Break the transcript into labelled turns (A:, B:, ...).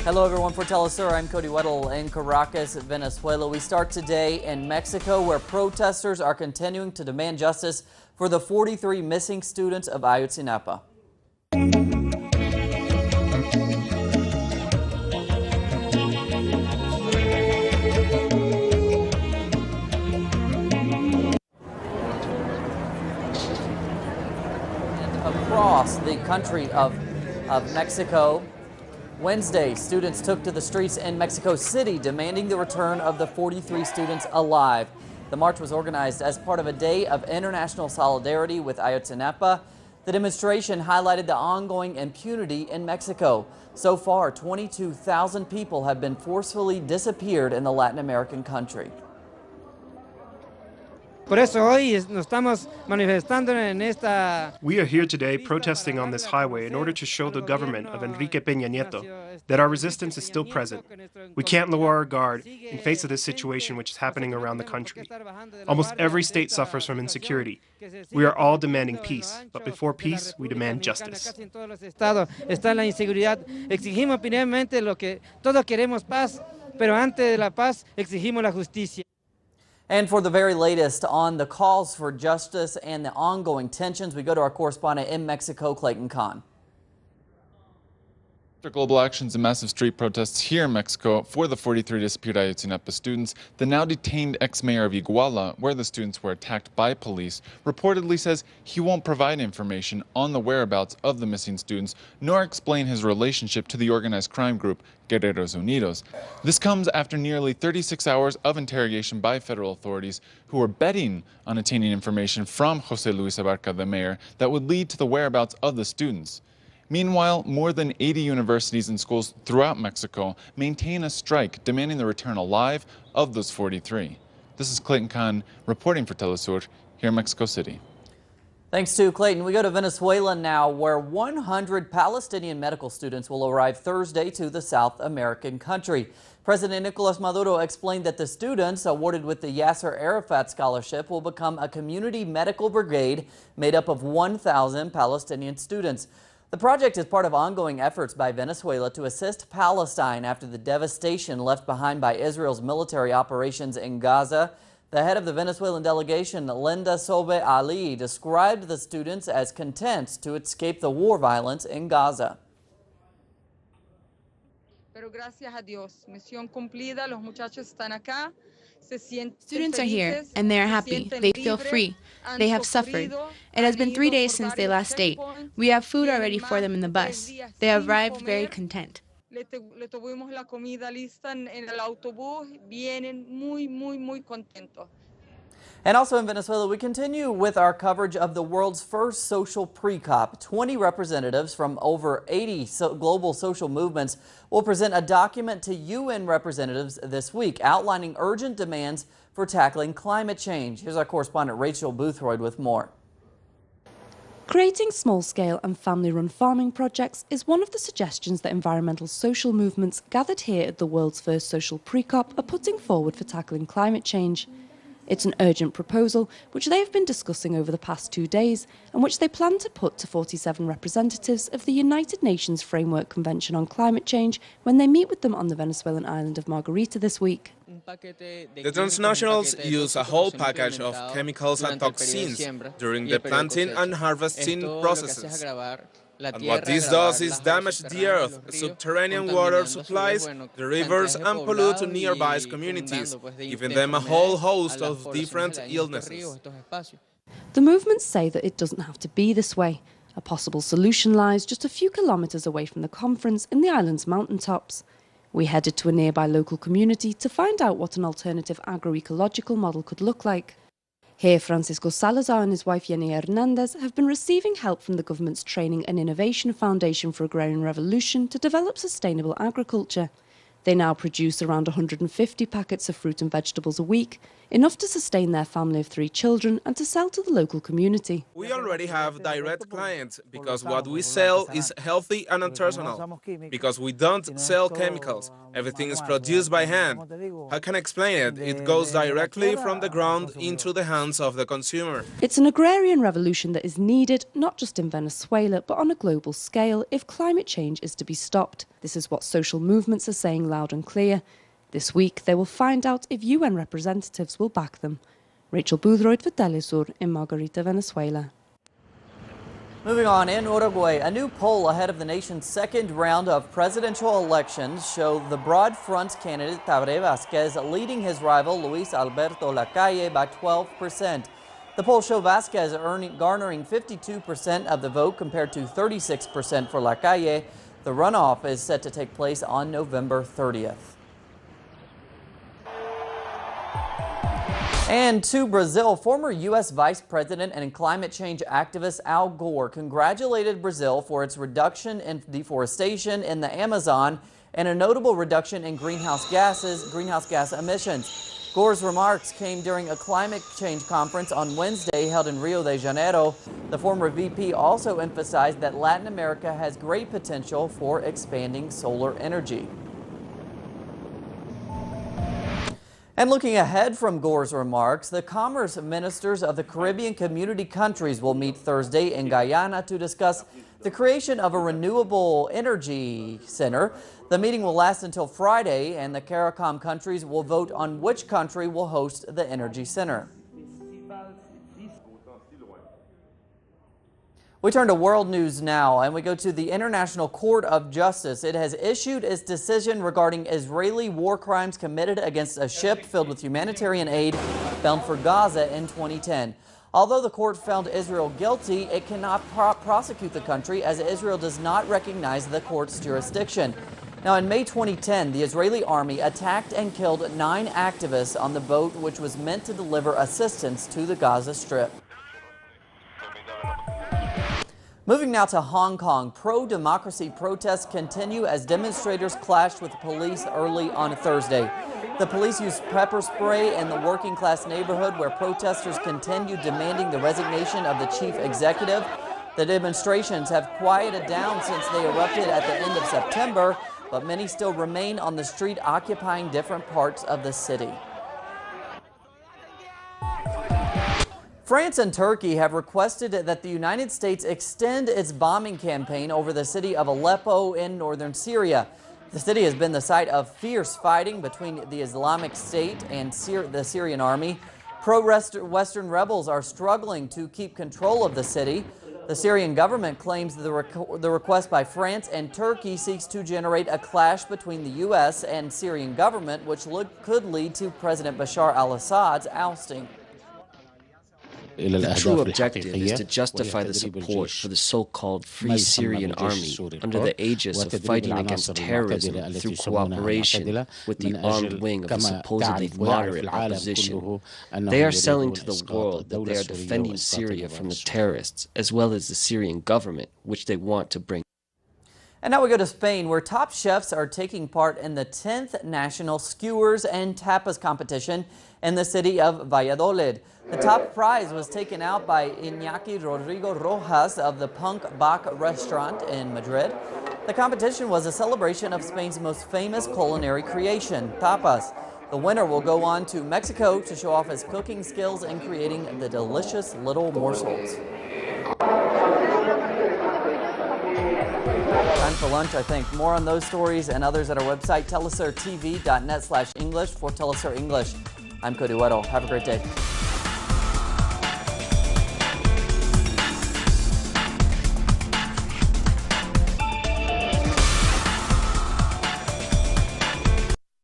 A: Hello everyone, for Telesur, I'm Cody Weddle in Caracas, Venezuela. We start today in Mexico, where protesters are continuing to demand justice for the 43 missing students of Ayotzinapa. Across the country of Mexico, Wednesday, students took to the streets in Mexico City demanding the return of the 43 students alive. The march was organized as part of a day of international solidarity with Ayotzinapa. The demonstration highlighted the ongoing impunity in Mexico. So far, 22,000 people have been forcefully disappeared in the Latin American country.
B: Por eso hoy nos estamos manifestando en esta.
C: We are here today protesting on this highway in order to show the government of Enrique Peña Nieto that our resistance is still present. We can't lower our guard in face of this situation which is happening around the country. Almost every state suffers from insecurity. We are all demanding peace, but before peace, we demand justice.
B: Está la inseguridad. Exigimos finalmente lo que todos queremos paz, pero antes de la paz exigimos la justicia.
A: And for the very latest on the calls for justice and the ongoing tensions, we go to our correspondent in Mexico, Clayton Kahn.
D: After global actions and massive street protests here in Mexico for the 43 disappeared Ayotzinapa students, the now detained ex-mayor of Iguala, where the students were attacked by police, reportedly says he won't provide information on the whereabouts of the missing students, nor explain his relationship to the organized crime group Guerreros Unidos. This comes after nearly 36 hours of interrogation by federal authorities who were betting on attaining information from José Luis Abarca, the mayor, that would lead to the whereabouts of the students. Meanwhile, more than 80 universities and schools throughout Mexico maintain a strike demanding the return alive of those 43. This is Clayton Kahn reporting for Telesur here in Mexico City.
A: Thanks to Clayton. We go to Venezuela now, where 100 Palestinian medical students will arrive Thursday to the South American country. President Nicolas Maduro explained that the students awarded with the Yasser Arafat Scholarship will become a community medical brigade made up of 1,000 Palestinian students. The project is part of ongoing efforts by Venezuela to assist Palestine after the devastation left behind by Israel's military operations in Gaza. The head of the Venezuelan delegation, Linda Sobe Ali, described the students as content to escape the war violence in Gaza.
E: Pero gracias a Dios, misión cumplida, los muchachos están acá.
F: Students are here, and they are happy. They feel free. They have suffered. It has been 3 days since they last ate. We have food already for them in the bus. They arrived very content.
E: Le tuvimos la comida lista en el autobús. Vienen muy contentos.
A: And also in Venezuela, we continue with our coverage of the world's first social pre-COP. 20 representatives from over 80 global social movements will present a document to UN representatives this week outlining urgent demands for tackling climate change. Here's our correspondent Rachel Boothroyd with more.
G: Creating small-scale and family-run farming projects is one of the suggestions that environmental social movements gathered here at the world's first social pre-COP are putting forward for tackling climate change. It's an urgent proposal which they have been discussing over the past 2 days and which they plan to put to 47 representatives of the United Nations Framework Convention on Climate Change when they meet with them on the Venezuelan island of Margarita this week.
H: The transnationals use a whole package of chemicals and toxins during the planting and harvesting processes. And what this does is damage the earth, subterranean water supplies, the rivers, and pollute nearby communities, giving them a whole host of different illnesses.
G: The movements say that it doesn't have to be this way. A possible solution lies just a few kilometres away from the conference in the island's mountaintops. We headed to a nearby local community to find out what an alternative agroecological model could look like. Here, Francisco Salazar and his wife Yenia Hernandez have been receiving help from the government's Training and Innovation Foundation for Agrarian Revolution to develop sustainable agriculture. They now produce around 150 packets of fruit and vegetables a week, enough to sustain their family of 3 children and to sell to the local community.
H: We already have direct clients because what we sell is healthy and artisanal, because we don't sell chemicals. Everything is produced by hand. How can I explain it? It goes directly from the ground into the hands of the consumer.
G: It's an agrarian revolution that is needed, not just in Venezuela, but on a global scale if climate change is to be stopped. This is what social movements are saying loud and clear. This week, they will find out if UN representatives will back them. Rachel Boothroyd for Telesur in Margarita, Venezuela.
A: Moving on, in Uruguay, a new poll ahead of the nation's second round of presidential elections show the Broad Front's candidate Tabre Vázquez leading his rival Luis Alberto Lacalle by 12%. The poll show Vázquez garnering 52% of the vote compared to 36% for Lacalle. The runoff is set to take place on November 30th. And to Brazil, former U.S. Vice President and climate change activist Al Gore congratulated Brazil for its reduction in deforestation in the Amazon and a notable reduction in greenhouse gas emissions. Gore's remarks came during a climate change conference on Wednesday held in Rio de Janeiro. The former VP also emphasized that Latin America has great potential for expanding solar energy. And looking ahead from Gore's remarks, the commerce ministers of the Caribbean community countries will meet Thursday in Guyana to discuss the creation of a renewable energy center. The meeting will last until Friday, and the CARICOM countries will vote on which country will host the energy center. We turn to world news now, and we go to the International Court of Justice. It has issued its decision regarding Israeli war crimes committed against a ship filled with humanitarian aid bound for Gaza in 2010. Although the court found Israel guilty, it cannot prosecute the country as Israel does not recognize the court's jurisdiction. Now, in May 2010, the Israeli army attacked and killed 9 activists on the boat which was meant to deliver assistance to the Gaza Strip. Moving now to Hong Kong, pro-democracy protests continue as demonstrators clashed with the police early on Thursday. The police used pepper spray in the working-class neighborhood where protesters continued demanding the resignation of the chief executive. The demonstrations have quieted down since they erupted at the end of September, but many still remain on the street occupying different parts of the city. France and Turkey have requested that the United States extend its bombing campaign over the city of Aleppo in northern Syria. The city has been the site of fierce fighting between the Islamic State and the Syrian army. Pro-Western rebels are struggling to keep control of the city. The Syrian government claims the request by France and Turkey seeks to generate a clash between the U.S. and Syrian government, which could lead to President Bashar al-Assad's ousting.
I: The true objective is to justify the support for the so-called Free Syrian Army under the aegis of fighting against terrorism through cooperation with the armed wing of the supposedly moderate opposition. They are selling to the world that they are defending Syria from the terrorists, as well as the Syrian government, which they want to bring.
A: And now we go to Spain, where top chefs are taking part in the 10th National Skewers and Tapas competition in the city of Valladolid. The top prize was taken out by Iñaki Rodrigo Rojas of the Punk Bach restaurant in Madrid. The competition was a celebration of Spain's most famous culinary creation, tapas. The winner will go on to Mexico to show off his cooking skills in creating the delicious little morsels. Time for lunch, I think. More on those stories and others at our website, telesurtv.net/English. For Telesur English, I'm Cody Weddle. Have a great day.